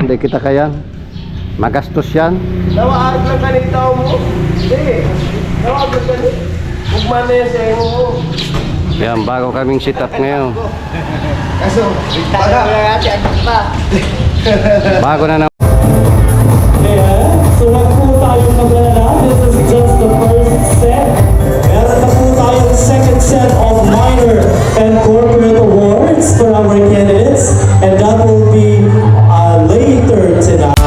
Hindi kita kayan. Magastos yan. Nawaag lang kanito mo. Hindi. Nawaag lang kanito. Bugman na yan sa iyo mo. Yan, bago kaming sit up ngayon. Kaso, Bago na na. So wag po tayong mag-alala. This is just the first set. Meron na po tayong second set of minor and corporate awards for our candidates. And that will be later tonight.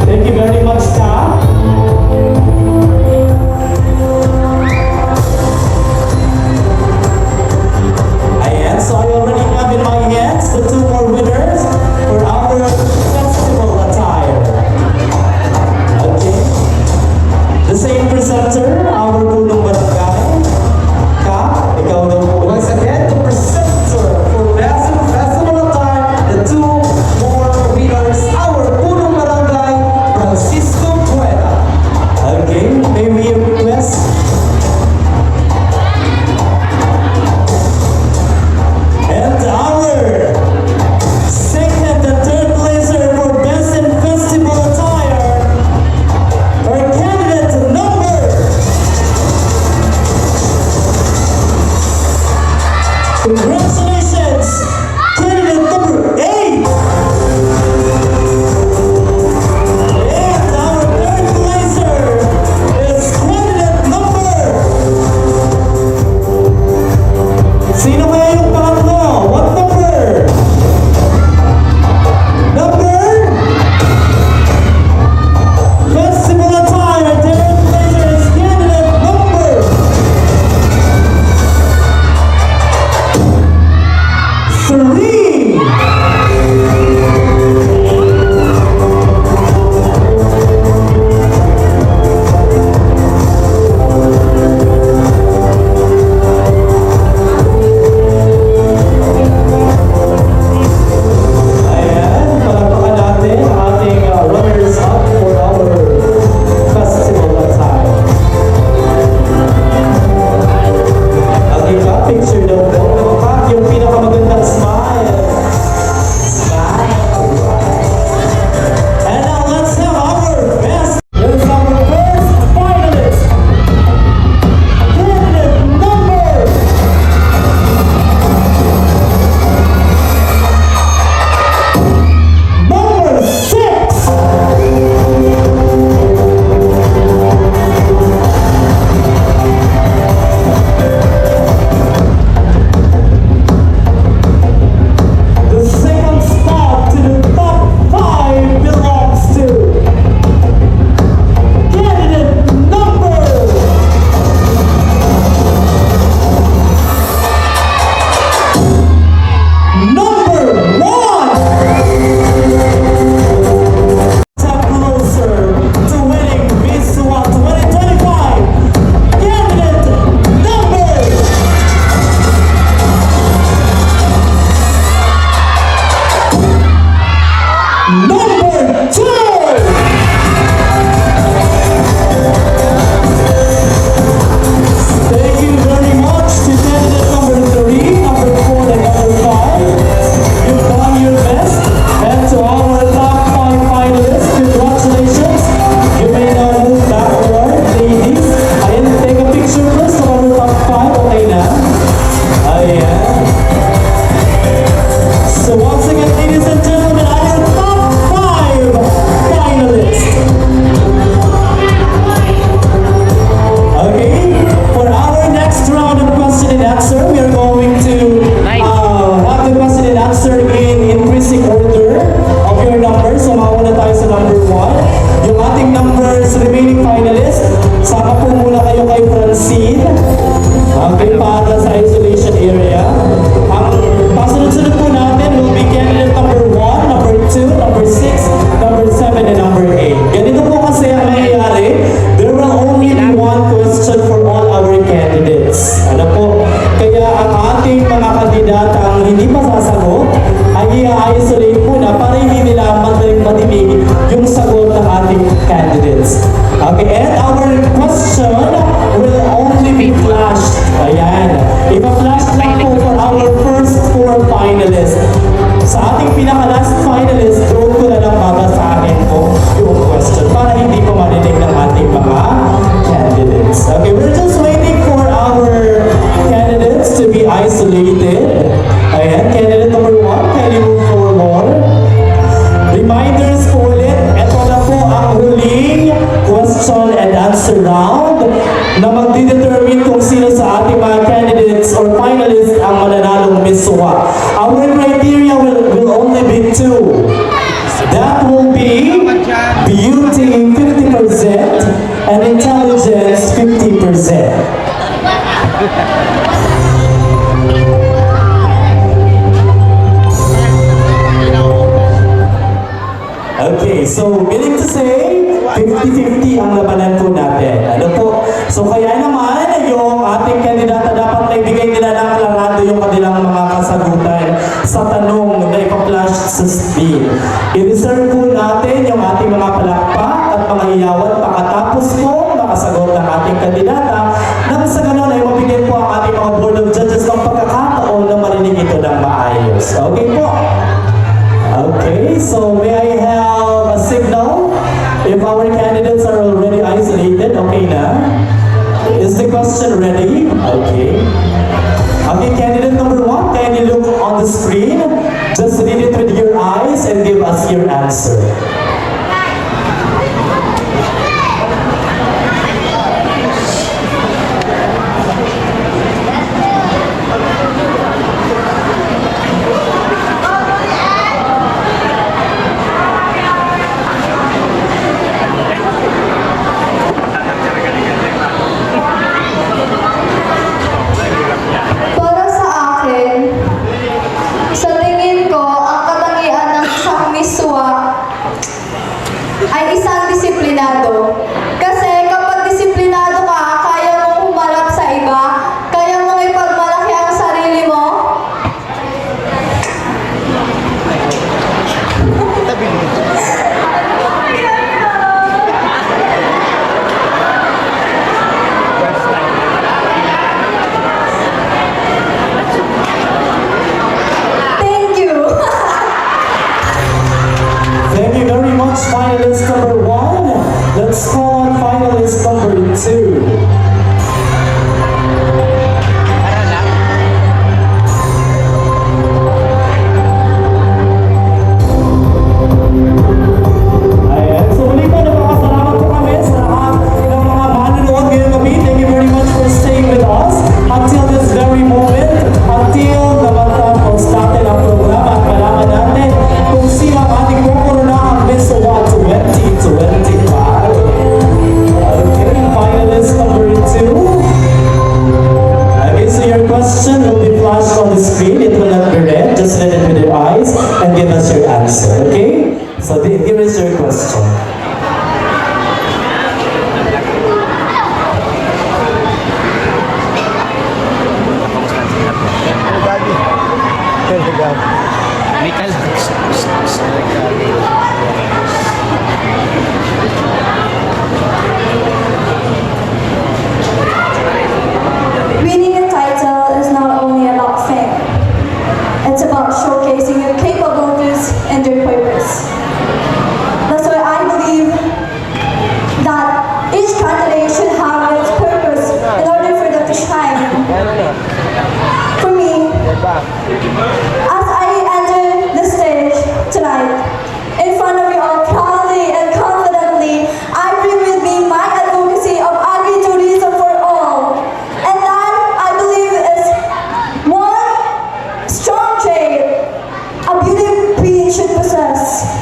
Thank you very much, staff. Ayan, so I already have in my hands the two more winners for our festival attire. Okay. The same presenter, our punong barangay. Ka, ikaw na po. Once again, the presenter for festival attire, the two more winners, our punong barangay, Francisco Pueda. Okay, may we request? And our second and third placer for Best in Festival Attire, our candidate number. Congratulations, candidate number 8. And our third placer is candidate number. Sino kaya yung pangatlo? What number? Number? Festival attire. Third placer is candidate number 3. Ayan, palakpakan natin ang ating runners up for our festival attire. Okay ka, picture daw po. Pak, yung pinakamagandang smile. Smile. And now let's have our best. Here's our first finalist. Candidate number. Number 6. The second spot to the top 5 belongs to candidate number. Number 1. Step closer to winning Miss Suwan 2025. Candidate number. Number 2. Thank you very much to candidate number 3, number 4, and number 5. You've done your best. And to our top 5 finalists, congratulations. You may now move backward, ladies. Ayan, take a picture first of our top 5. Okay na? Ayan. So once again, ladies and gentlemen, our top 5 finalists. Okay, for our next round of question and answer, we are going to have the question and answer in increasing order of your numbers. So mauna tayo sa number 1. Yung ating numbers, remaining finalists, saka po muna kayo kay Francine. Okay, para sa isolation area. Kaya ang ating mga kandidatang hindi pa sasagot ay i-isolate muna para hindi nila madinig yung sagot ng ating candidates. Okay, and our question will only be flashed. Ayan. Ipa-flash lang po for our first 4 finalists. Sa ating pinaka-last finalist, doon ko na lang babasahin po yung question para hindi po marinig ng ating mga candidates. Okay, we're just waiting for our candidates to be isolated. Ayan, candidate number 1, can you move forward? Reminders po ulit, ito na po ang huling question and answer round na magdidetermine kung sino sa ating mga candidates or finalists ang mananalong Miss Suwa. Our criteria will only be 2. That will be beauty 50% and intelligence 50%. Okay, so meaning to say, 50-50 ang labanan po natin. Ano po? So kaya naman, yung ating kandidata dapat na ibigay nila ng klarado yung kanilang mga kasagutan sa tanong na ipa-flash sa screen. I-reserve po natin yung ating mga palakpak at mga iyawan pagkatapos po makasagot ng ating kandidata nang sa ganon ay mabigyan po ang ating mga board of judges ng pagkakataon na marinig ito ng maayos. Okay po? Okay, so may I have a signal if our candidates are already isolated? Okay na? Is the question ready? Okay. Okay, candidate number 1, can you look on the screen? Just read it with your eyes and give us your answer. Para sa akin, sa tingin ko, ang katangian ng isang miswa ay isang disiplinado. Kasi kapag disiplinado ka, kaya mong humarap sa iba, kaya mong ipagmalaki ang sarili mo. Thank you. Thank you very much, finalist number 1. Let's call on finalist number 2. Ayan. So muli po, nagpapasalamat po kami sa lahat ng mga manonood ngayong gabi. Thank you very much for staying with us until this very moment, until na matapos natin ang programa at malaman natin kung sino ang ating kukurunahang Miss Suwa 2025. Okay, finalist number 2. Okay, so your question will be flashed on the screen. It will not be read. Just read it with your eyes and give us your answer. Okay? So here is your question. Winning a title is not only about fame. It's about showcasing your capabilities and your purpose. That's why I believe that each candidate should have its purpose in order for them to shine. For me, as I enter the stage tonight, in front of you all proudly and confidently, I bring with me my advocacy of agritourism for all. And that, I believe, is one strong trait a beauty queen should possess.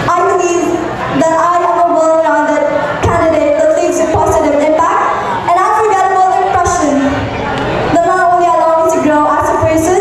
I believe that I am a well-rounded candidate that leaves a positive impact and unforgettable impression that not only allow me to grow as a person,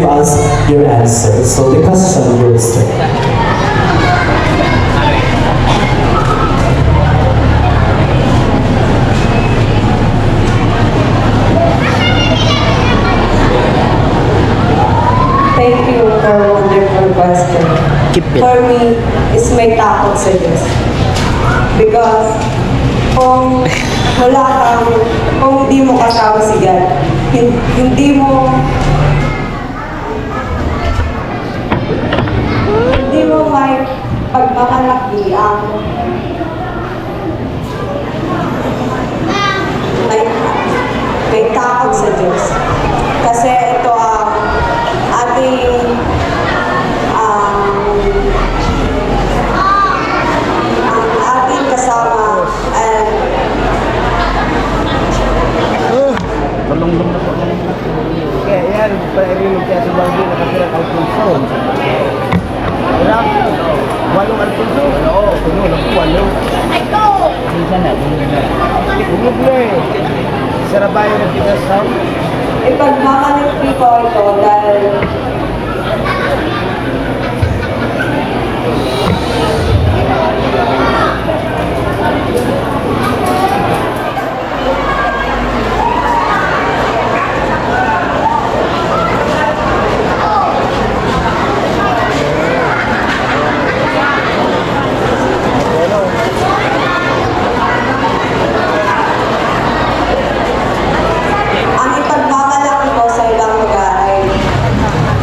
us your answer. So the question, yours turn. Thank you for a wonderful question. For me, is may takot sa Diyos. Because kung wala kang, kung hindi mo kasama si God, hindi mo may pagmamalaki ang may takot sa Diyos. Kasi ito ang ating kasama and Kaya yan, pairilog kaya sa bagay nakapirang Alfonso. Wala? Walong Alfonso? Oo, puno lang po, walong. Ay, go! Minsan na, bumog na eh. Sarabayo na kita sa ipagmamalaki ko ito dahil ang ipagmamalaki ko sa ibang lugar ay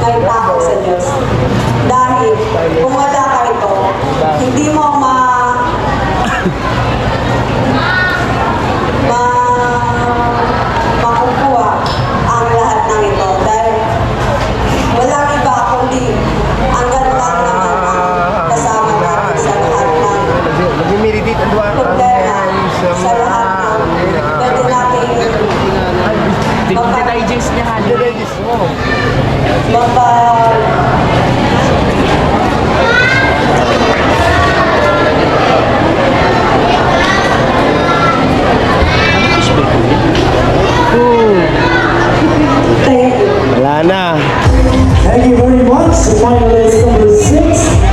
may takot sa Diyos. Dahil kung wala ka ito, hindi mo makukuha ang lahat ng ito. Dahil walang iba kundi ang ganda naman ang kasama natin sa lahat ng nag-meditate ang duwa. problema, sa lahat ng pwede natin Digest niya, digest mo. Wala na. Thank you very much. Finalist number 6.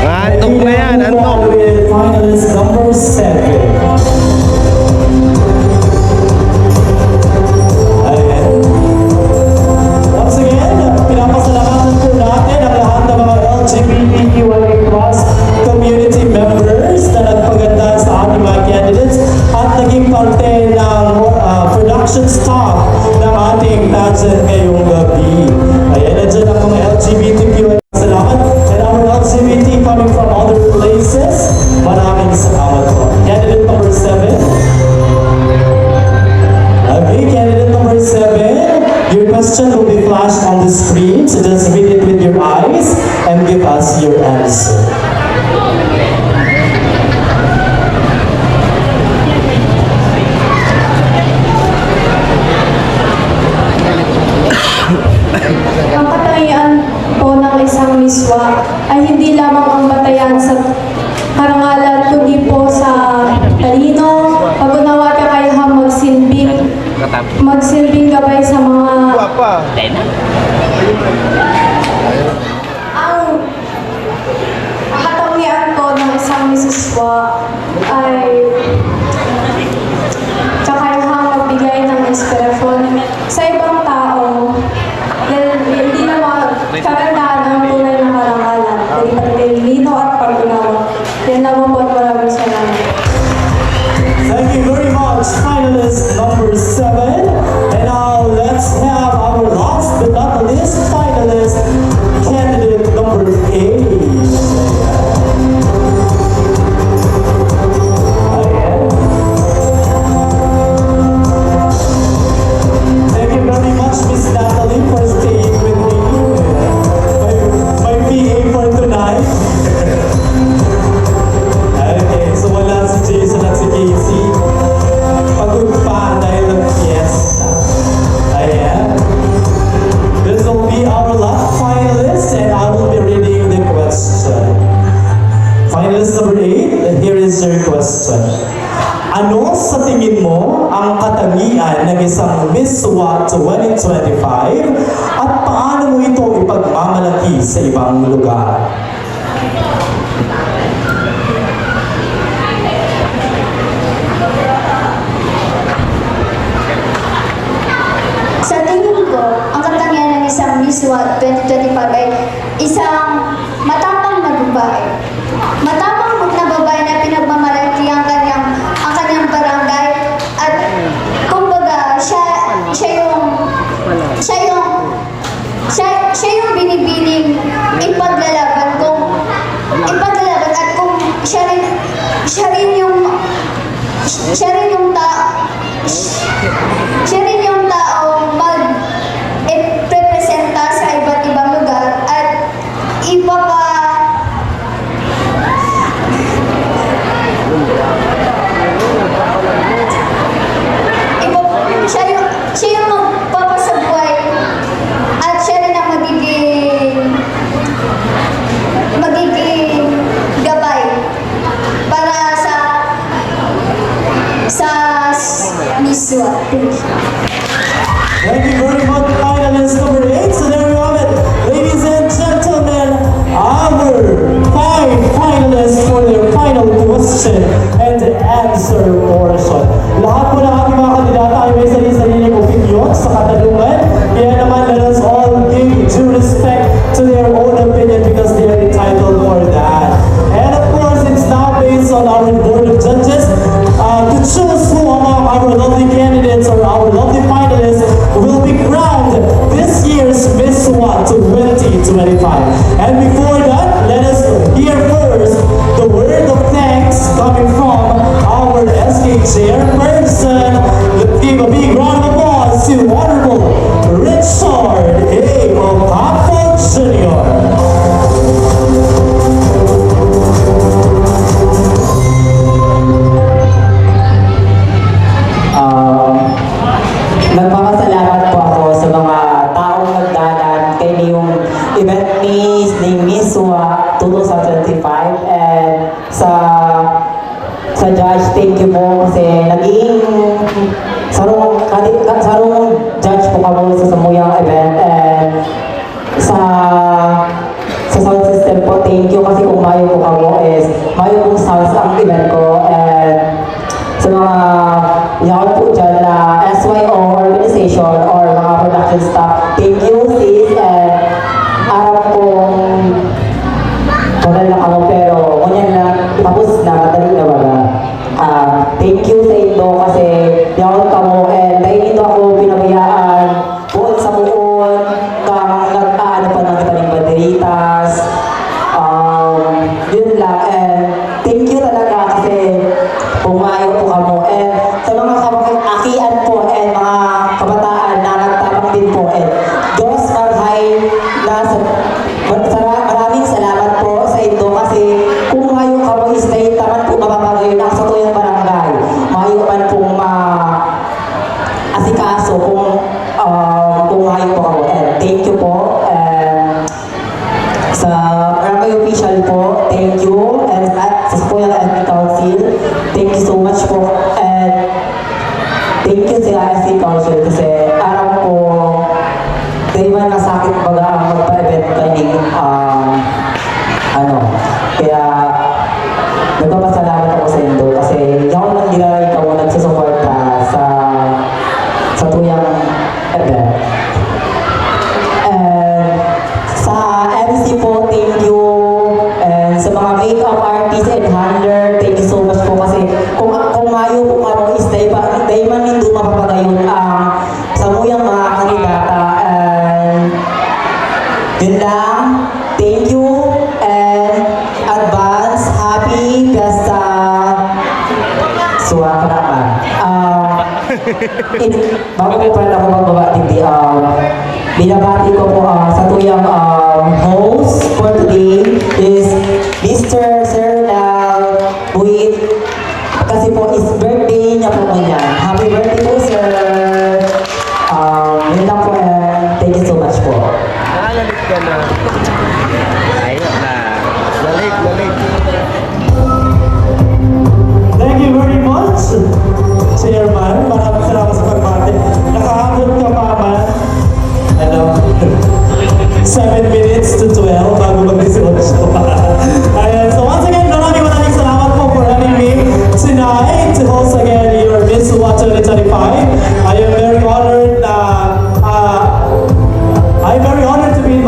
Antok na yan, antok. With finalist number 7. Ayan. Once again, pinapasalamatan po natin ang lahat ng mga LGBTQIA+ community members na nagpaganda sa ating mga candidates at naging parte ng production staff ng ating pageant ngayong gabi. Ayan, nandiyan ang mga LGBTQIA+. Salamat. And our LGBT coming from other places, maraming salamat po. Candidate number 7. Okay, candidate number 7. Your question will be flashed on the screen, so just read it with your eyes and give us your answer. Ang katangian po ng isang miswa ay hindi lamang ang batayan sa karangalan, kundi po sa talino, pag-unawa at kakayahang magsilbing gabay sa mga Papa. ang katangian po ng isang miswa ay kakayahang magbigay ng inspirasyon sa ibang tao. Hindi naman kagandahan ang tunay ng karangalan. Hindi pagtilino at pag-unawa. Yan naman po at maraming salamat. Thank you very much, finalist number 7. And now let's have our last but not least finalist, candidate number 8. Ayan. Thank you very much, Miss Natalie, for staying with me. My PA for tonight. Okay, so wala si Jason at si Casey. Pagod pa dahil ng fiesta. Ayan. This will be our last finalist and I will be reading the question. Finalist number 8, here is your question. Ano sa tingin mo ang katangian ng isang Miss SWAT 2025 at paano mo ito ipagmamahal sa ibang lugar. Sa tingin ko, ang katangian ng isang Miss World 2025 ay isang matapang na babae. Matapang na babae na pinagmamalaki ang kanyang barangay at kumbaga siya yung binibining ipaglalaban at kung siya rin yung taong mag-representa sa iba't ibang lugar at iba pa siya yung magpapasabway at siya rin ang magiging gabay para sa Miss World. Thank you very much, finalist number 8. So there we have it. Ladies and gentlemen, our 5 finalists for their final question and answer portion. Lahat po ng ating mga kandidata ay may sarili-sariling opinion sa katanungan. Kaya naman, let us all give due respect to their own opinion because they are entitled for that. And of course, it's now based on our board of judges to choose who among our lovely candidates or our lovely finalists will be crowned this year's Miss What 2025. And before that, let us hear first the word of thanks coming from our SK chairperson. Let's give a big round of applause to Honorable Richard A. Ocampo Jr. Nagpapasalamat po ako sa mga taong nagdalan kay yung event ni Miss Wa 2025 and sa judge, thank you po kasi naging sarong judge po kamo sa samuyang event and sa sound system po, thank you kasi kung mayo po kamo is mayo pong sounds ang event ko and sa mga yaon po dyan na SYO organization or mga production staff, thank you sis and araw pong total na kamo pero kunyan na tapos na madali na baga. Thank you sa ito kasi yaon kamo and dahil ito ako pinabayaan buon sa buon kang nag-aano pa ng kita ng banderitas. Yun lang and thank you talaga kasi pumayo po kamo and sa mga akian po and mga kabataan na nagtabang din po and Diyos marhay na maraming salamat po sa ito kasi kung mayo kamo stay taman po mapapagayon ang sa tuyang barangay mayo man pong asikaso kung mayo po kamo and thank you po and sa barangay official po, thank you and sa Spoil SK Council, thank you so much po and thank you sa SK Council kasi araw po di man nasakit baga ang magpa-event kaning kaya nagpapasalamat ako sa inyo kasi yaw nang nilalay ka mo nagsusuporta sa tuyang event and sa MC po, thank you. And sa mga makeup artist and handler, thank you so much po kasi kung mayo po kamo is day man hindi mapapagayon ang samuyang mga kandidata and yun lang. Thank you and advance happy Fiesta Suwaka naman. Bago po pala ako magbaba hindi binabati ko po sa tuyang host for today is Mr. Sir Buit kasi po is birthday niya po ngayon. Happy birthday po sir! Yun lang po and thank you so much po. Nalalit ka na. Ayun na. Lalit. Thank you very much, Chairman. Maraming salamat sa pagbati. Nakahabot ka pa man. 7 minutes to 12.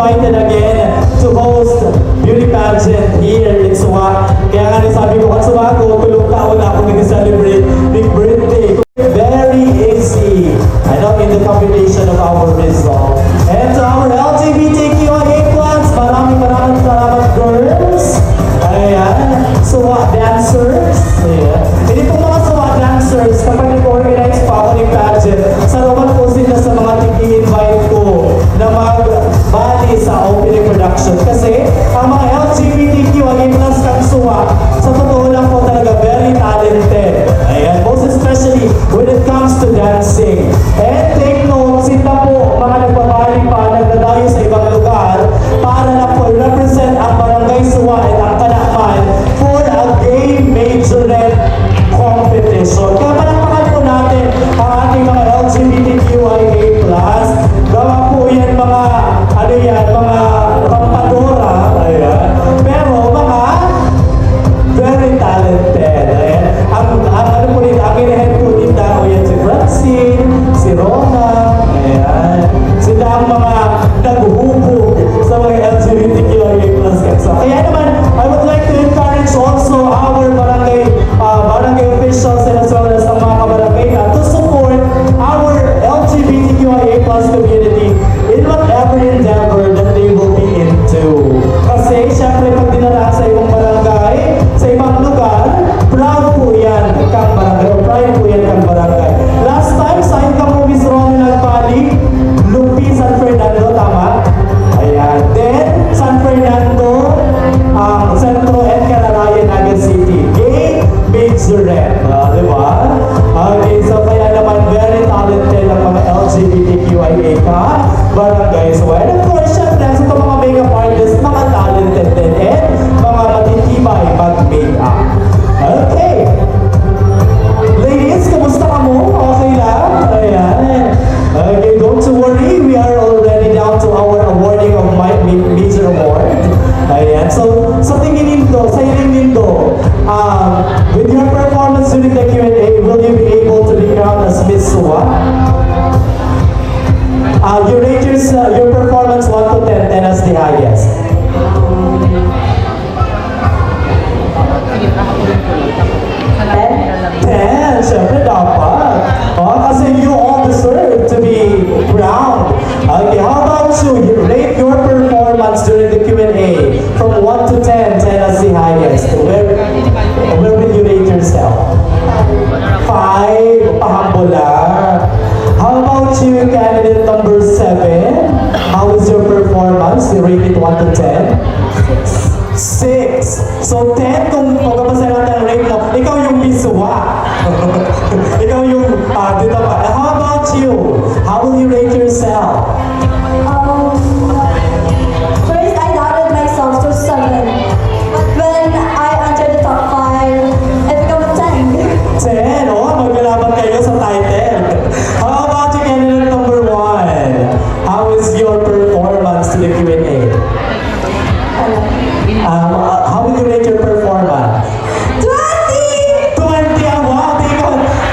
invited again to host beauty pageant here in Suwa. Kaya nga sabi ko, at Suwa ko, tulong taon na ako nag-celebrate big birthday. Very easy. I know in the combination of our result. And to our LGBTQIA+, maraming salamat girls. Ayan. Suwa dancers. Ayan. Hindi po mga Suwa dancers, kapag nag-organize pa ako ng pageant, salamat po sila sa mga tiki-invite ko na magbali sa opening production. Kasi ang mga LGBTQIA+ kang Suwa, sa totoo lang po talaga very talented. Ayan. Most especially when it comes to dancing. And take note, sila po mga nagbabali pa, nagdadayo sa ibang lugar para na po represent ang Barangay Suwa at ang Kanakman for a gay majorette competition. Kaya palakpakan po natin ang ating mga LGBTQIA+. Gawa po yan mga, ano yan, mga pampadora. Ayan. Pero mga very talented. Ayan. Ano po rin, ang inahead po din daw yan si Francine, si Rona. Ayan. Sila ang mga naghubog sa mga LGBTQIA+ kansa. Kaya naman, I would like to encourage also our barangay officials and as well as ang mga kabarangay na to support our LGBTQIA+ community in whatever endeavor that they will be into. Kasi, syempre, pag dinaraan sa ibang barangay, sa ibang lugar, proud po yan kang barangay, o proud po yan kang barangay. Last time, sa Inka Miss Ronnie nagpali, Lupi, San Fernando, tama? Ayan. Then, San Fernando, Centro and Cararayan, Naga City. Gay majorette. Di ba? Okay, so kaya naman very talented ang mga LGBTQIA barangays. And of course, syempre, sa itong mga makeup artists, mga talented din and mga matitibay mag-makeup. Okay. Ladies, kamusta ka mo? Okay lang? Ayan. Okay, don't worry. We are already down to our awarding of my major award. Ayan. So, sa tingin nindo, sa hiling nindo, with your performance during the Q&A, will you be able to be crowned as Miss Suwa? You rate your performance 1 to 10, 10 as the highest. 10, syempre dapat. Kasi you all deserve to be crowned. Okay, how about you? You rate your performance during the Q&A from 1 to 10, 10 as the highest. Where will you rate yourself? 5, pahambol lang. How about you, candidate number 7? How is your performance? You rate it 1 to 10? 6. So 10 kung pagkabasa natin ang rate mo, ikaw yung Suwa. Ikaw yung dito pa. How about you? How will you rate yourself? First, I doubted myself to 7. But when I entered the top 5, I became a 10. 10. Oh, maglalaban kayo sa title. How about you, candidate number 1? How is your performance to the Q&A? How will you rate your performance? 20! 20 ang wow!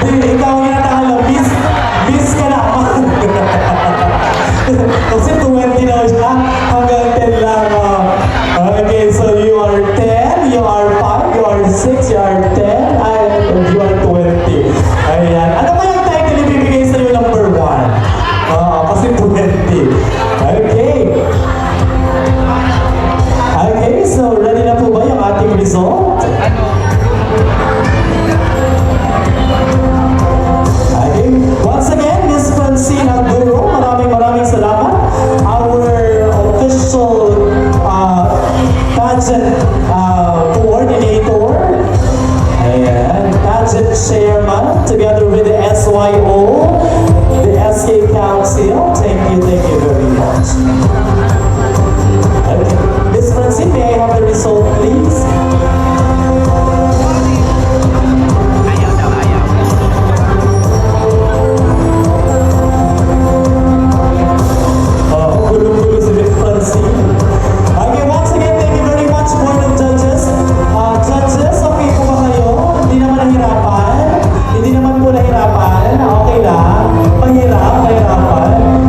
Ikaw yung natalo. Miss ka naman. Kasi 20 na siya. Hanggang 10 lang. Okay, so you are 10, you are 5, you are 6, you are 10, and you are 20. Ayan. Ano ba yung title ibibigay sa'yo number 1? Kasi 20. Okay. Okay, so ready na po ba yung ating result? Okay, once again, Miss Francine Aguro, maraming salamat. Our official pageant coordinator, ayan, pageant chairman, together with the SYO, the SK Council. Thank you very much. Okay. Miss Francine, may I have the result, please? Gulo-gulo si Miss Francine. Okay, once again, thank you very much, Board of Judges. Judges, okay po ba kayo? Hindi naman nahirapan? Hindi naman po nahirapan? Okay lang? Mahirapan?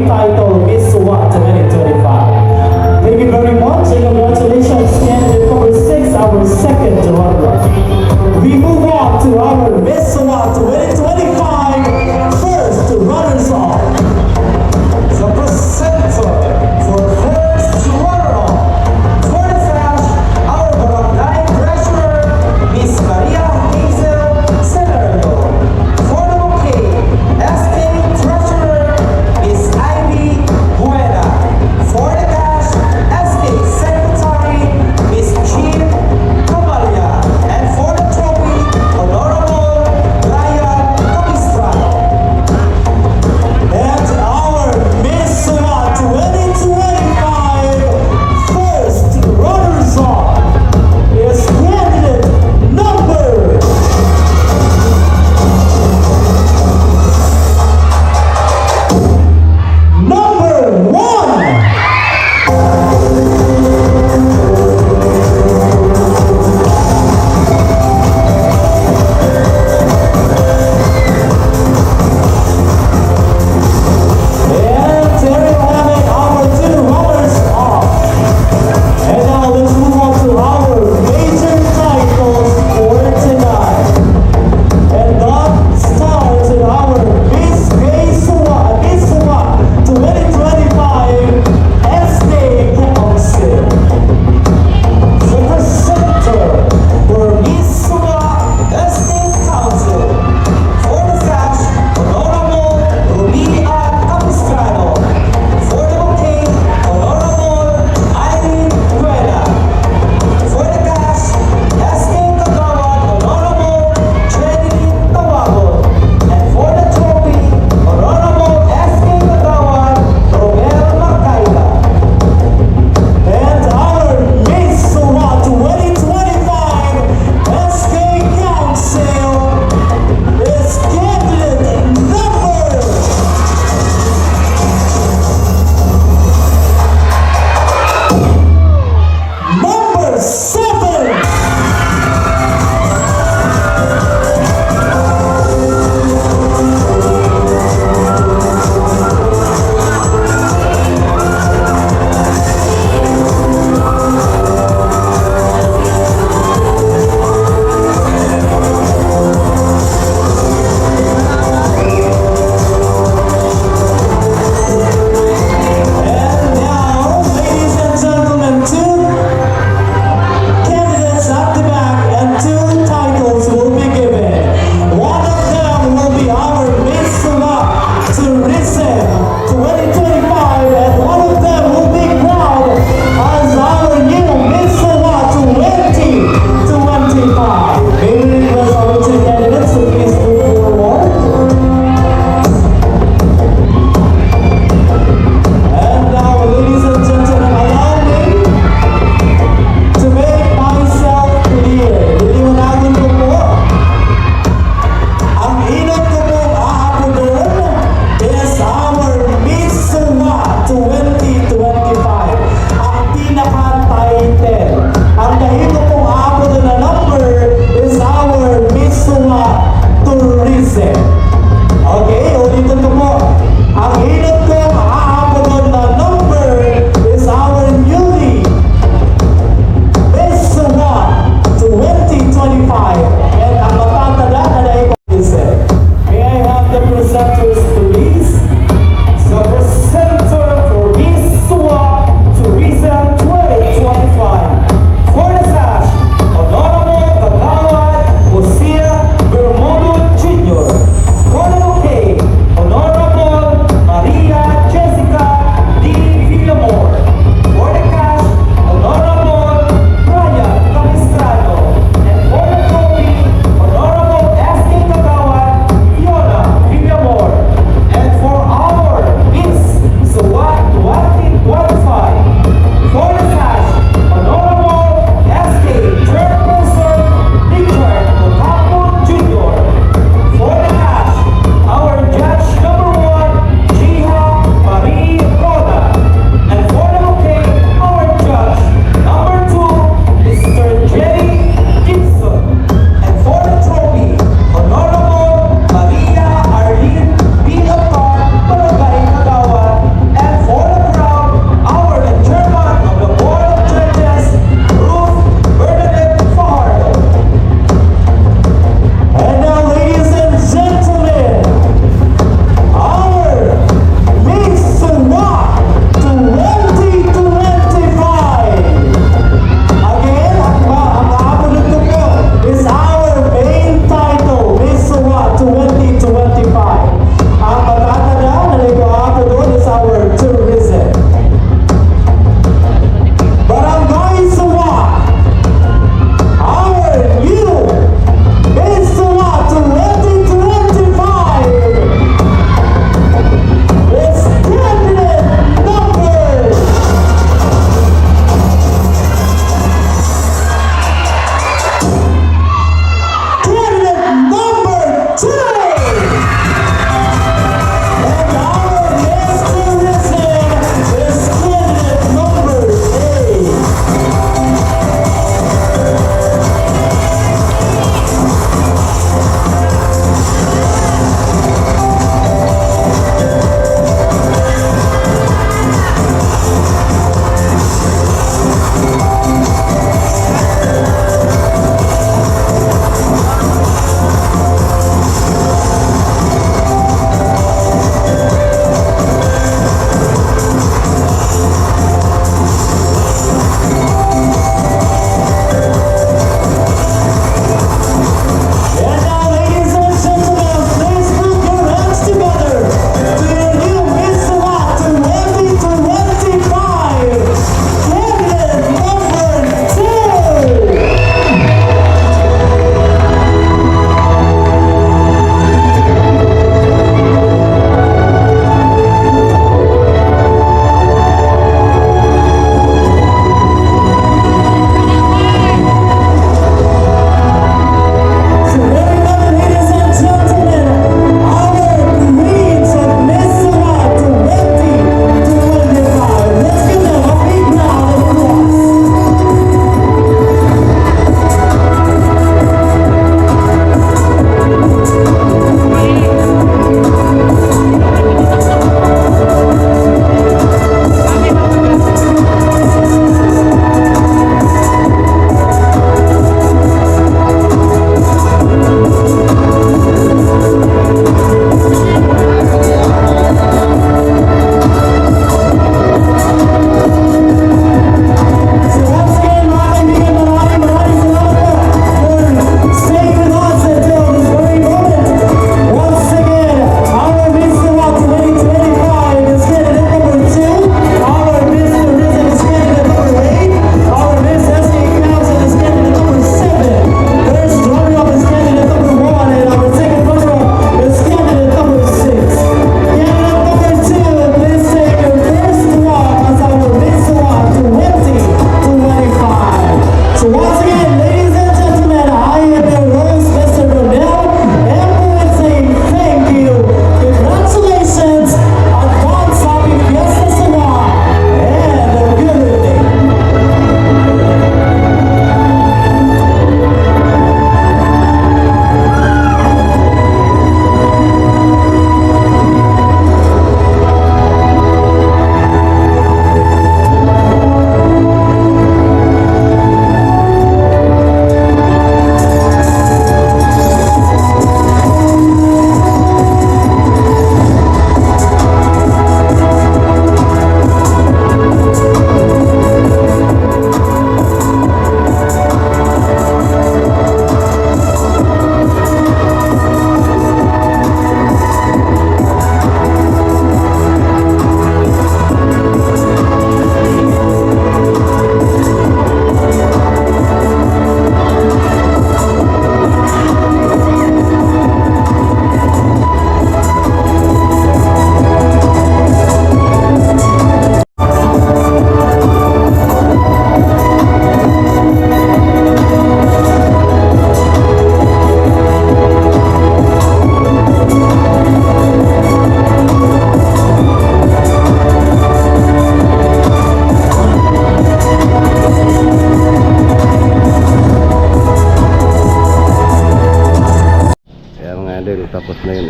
title Miss SWAT 2025. Thank you very much and congratulations, candidate number 6, our second runner. We move on to our Miss SWAT 2025 first runners-up. The presenter for first runner-up for the flash, our barangay treasurer, Miss Maria Hazel Celerno. For the bouquet, SK treasurer, Miss Ivy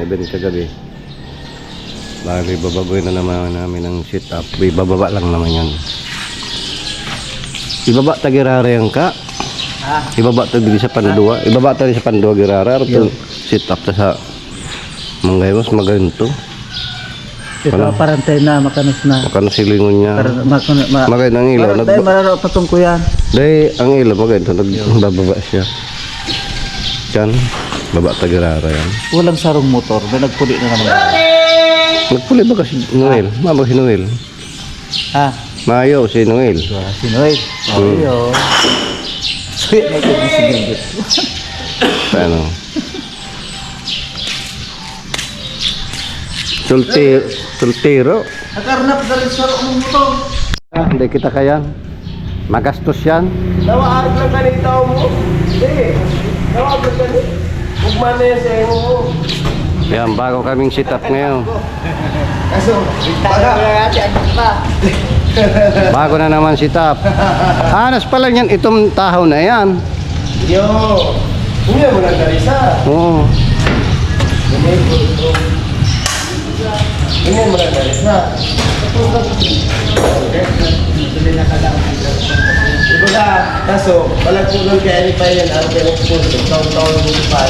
event kagabi. Bali, babagoy na naman namin ang sit up. Ibababa lang naman yan. Ibaba tagirara yan ka. Ibaba tagi sa pandua. Ibaba tagi sa pandua girara. Ito sit up ta sa manggayos maganto. Ito parantay na, makanos na. Makano silingon niya. Magay ng ilaw. Parantay, mararo patong ko yan. Dahil ang ilaw magay ito. Nagbababa siya. Diyan. Baba tagirara yan. Walang sarong motor, may nagpuli na naman. Nagpuli ba kasi Noel? Mama si Noel. Ha? Mayo si Noel. Si Noel. Ayo. Sweet na ito si Gilbert. Paano? Sultiro. Nakarnap sa sarong ng motor. Hindi kita kayan. Magastos yan. Nawaarap lang ganito mo. Hindi. Nawaarap lang ganito. Hugman na yan sa emo mo. Yan, bago kaming sit up ngayon. Kaso, bitaga na natin pa. Bago na naman sit up. Anas pala yan, itong tahaw na yan. Yo. Umiya mo lang darisa. Oo. Umiya mo lang darisa. Ito na, kaso, walang puno kaya ni pa yan, ang pinagpunto, taon-taon mo pa.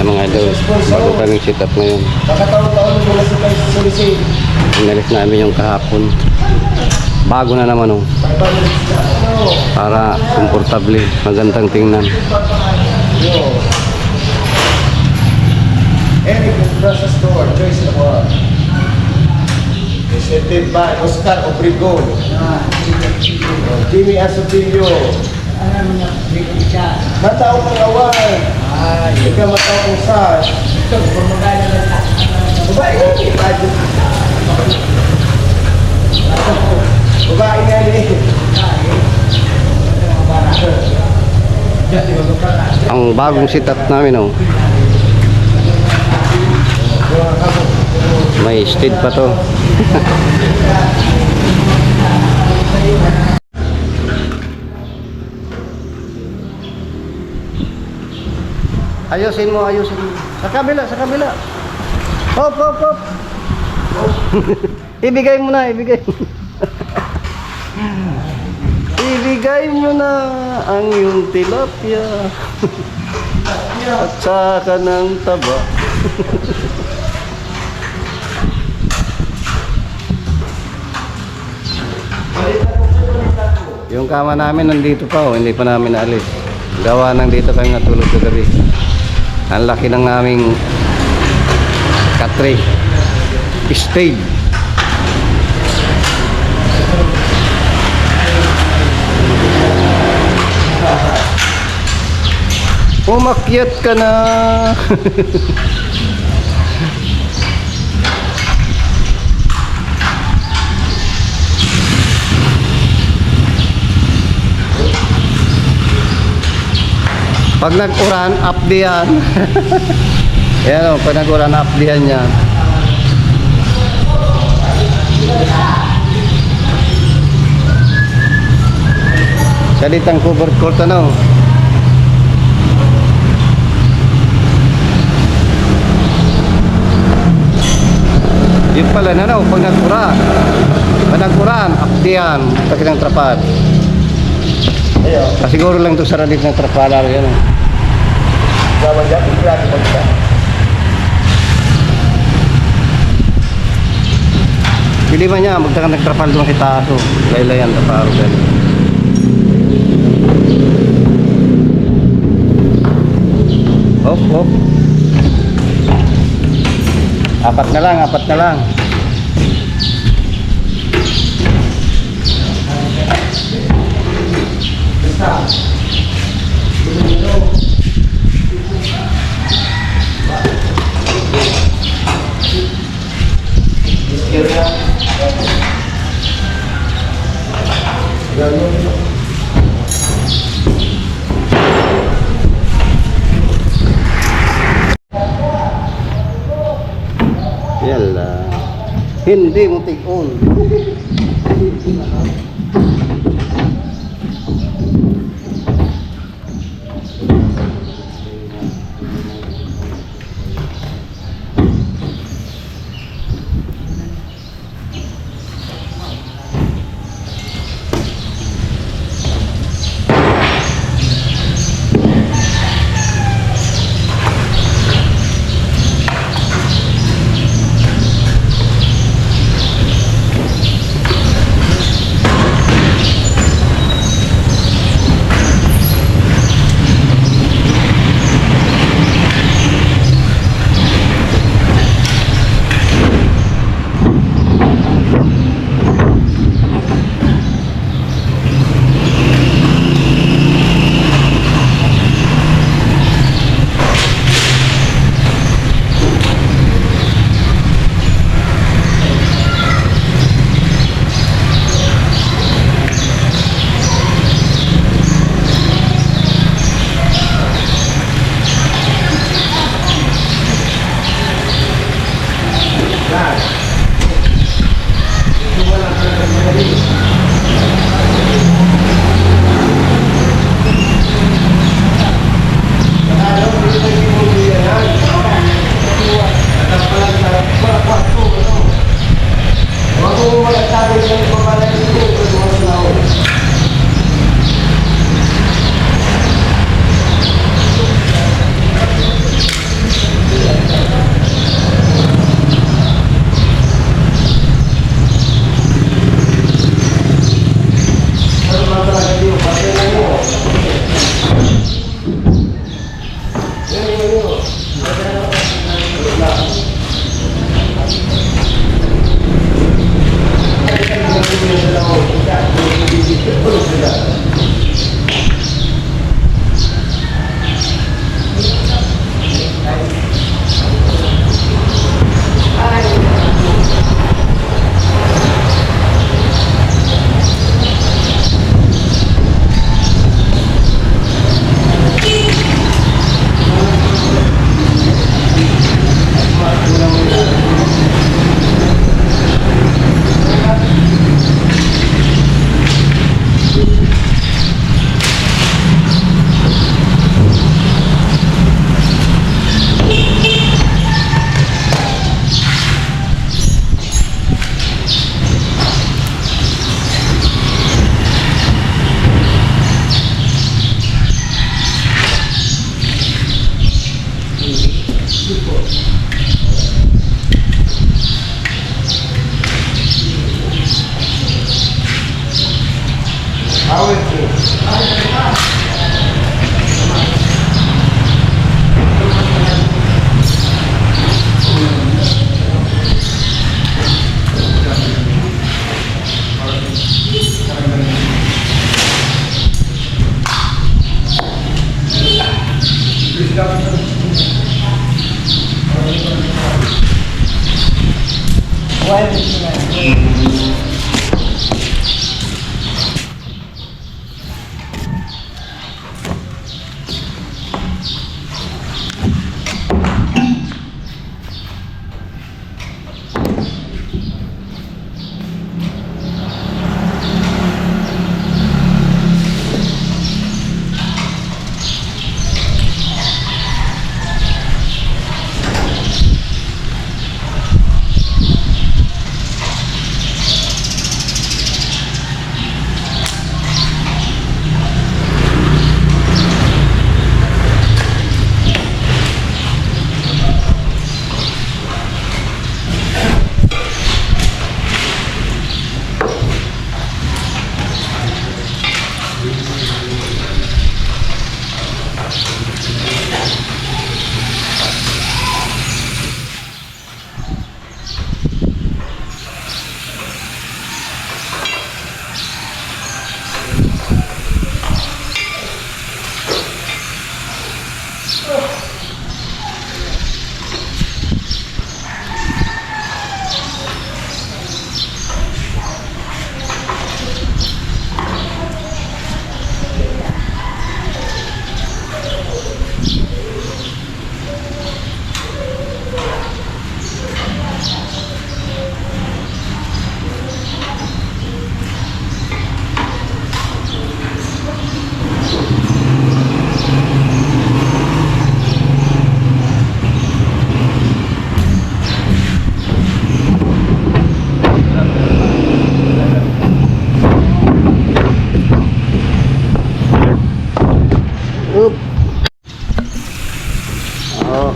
Ano nga daw, bago kaming sit up ngayon. Nakataon-taon mo na sa Sulisay. Inalis namin yung kahapon. Bago na naman oh. Para komportable, magandang tingnan. Yo. Eric Nasa Store, Choice of War. Presented by Oscar Obregon. Jimmy Asotilio. Matao kong awal. Ikaw matao kong sas. Babae nga ni. Babae nga ni. Ang bagong sit up namin oh. May stead pa to. Ayusin mo. Sa kabila. Hop. Ibigay mo na. Ibigay mo na ang iyong tilapia. At saka ng taba. Yung kama namin nandito pa oh, hindi pa namin naalis. Gawa nang dito kami natulog kagabi. Ang laki ng aming katre. Stayed. Umakyat ka na. Pag nag-uran, up diyan. Yan o, pag nag-uran, up diyan yan. Salitang cover court ano. Yun pala na pag nag-uran. Pag nag-uran, up diyan. Pag ng trapad. Siguro lang ito sa radit ng trapalar yan. Gawan dyan, iklati mo siya. Hindi ba niya, nagtrapal doon kita aso. Laylayan, taparo ganun. Hop. Apat na lang. Yala. Hindi mo tig-on.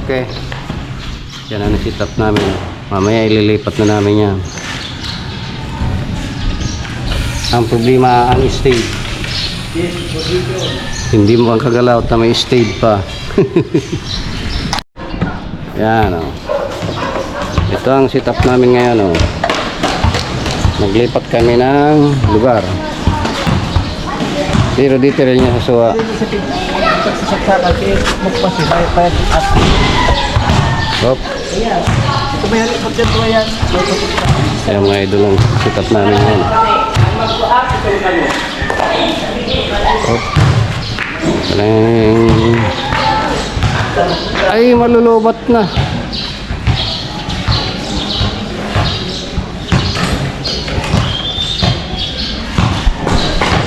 Okay. Yan ang sit up namin. Mamaya ililipat na namin yan. Ang problema ang stage. Hindi mo ang kagalaw na may stage pa. Yan o. Ito ang sit up namin ngayon o. Naglipat kami ng lugar. Pero dito rin niya sa suwa. Saksakan si Mukpa si Baypay at Hop. ayan. Ito may halit pagkanto yan. Ayan mga idol ang sit up namin ngayon. Hop. Talang. Ay, malulubat na.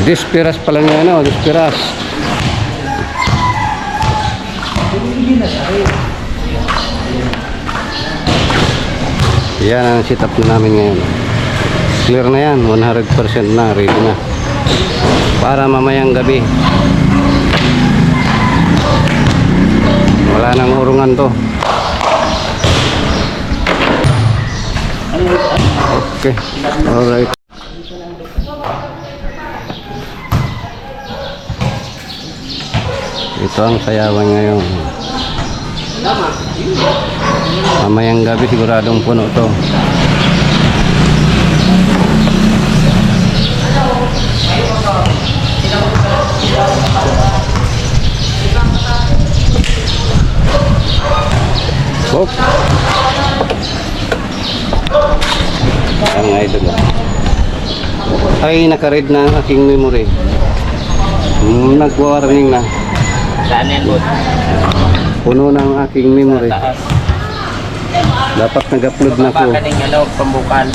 Dispiras pa lang yan o, dispiras. Yan ang sit up na namin ngayon. Clear na yan, 100% na, ready na. Para mamayang gabi. Wala nang urungan to. Okay, alright. Ito ang sayawan ngayon. Mamayang gabi siguradong puno to. Hop. Ang idol. Ay, naka-read na ang aking memory. Nag-warning na. Saan yan, bud? Puno na ang aking memory. Dapat nag-upload na ko. Pambukal.